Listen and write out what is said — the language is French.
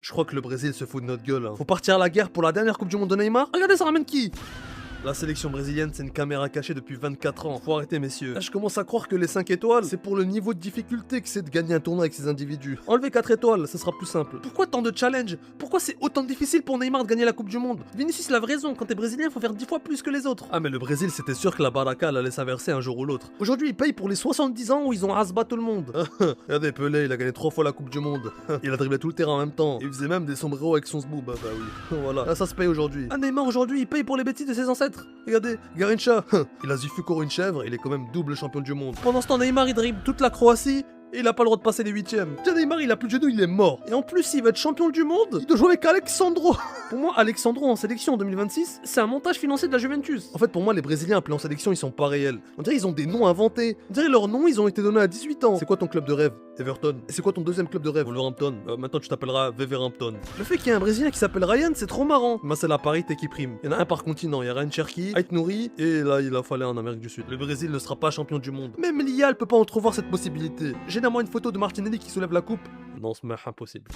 Je crois que le Brésil se fout de notre gueule. Hein. Faut partir à la guerre pour la dernière Coupe du Monde de Neymar. Regardez, ça ramène qui? La sélection brésilienne, c'est une caméra cachée depuis 24 ans. Faut arrêter, messieurs. Là, je commence à croire que les 5 étoiles, c'est pour le niveau de difficulté que c'est de gagner un tournoi avec ces individus. Enlevez 4 étoiles, ça sera plus simple. Pourquoi tant de challenge? Pourquoi c'est autant difficile pour Neymar de gagner la Coupe du Monde? Vinicius, il a raison, quand t'es brésilien, faut faire 10 fois plus que les autres. Ah, mais le Brésil, c'était sûr que la baraka allait s'inverser un jour ou l'autre. Aujourd'hui, ils payent pour les 70 ans où ils ont rasbat tout le monde. Regardez, Pelé, il a gagné 3 fois la Coupe du Monde. Il a dribblé tout le terrain en même temps. Il faisait même des sombreros avec son zboob. Bah oui, voilà. Là, ça se paye aujourd'hui. Ah, Neymar, aujourd'hui, il paye pour les bêtises de ses ancêtres. Regardez. Garincha, il a Zifu une chèvre, il est quand même double champion du monde. Pendant ce temps, Neymar il dribble toute la Croatie et il a pas le droit de passer les huitièmes. Tiens, Neymar il a plus de genoux, il est mort. Et en plus, s'il veut être champion du monde, il doit jouer avec Alexandro. Pour moi, Alexandro en sélection en 2026, c'est un montage financier de la Juventus. En fait, pour moi, les Brésiliens appelés en sélection, ils sont pas réels. On dirait ils ont des noms inventés. On dirait leurs noms, ils ont été donnés à 18 ans. C'est quoi ton club de rêve? Everton. Et c'est quoi ton deuxième club de rêve? Wolverhampton. Maintenant, tu t'appelleras Wolverhampton. Le fait qu'il y ait un Brésilien qui s'appelle Ryan, c'est trop marrant. Mais c'est la parité qui prime. Il y en a un par continent. Il y a Ryan Cherki, Ait Nouri, et là, il a fallu en Amérique du Sud. Le Brésil ne sera pas champion du monde. Même l'IA, elle peut pas entrevoir cette possibilité. Généralement une photo de Martinelli qui soulève la coupe. Non, c'est impossible.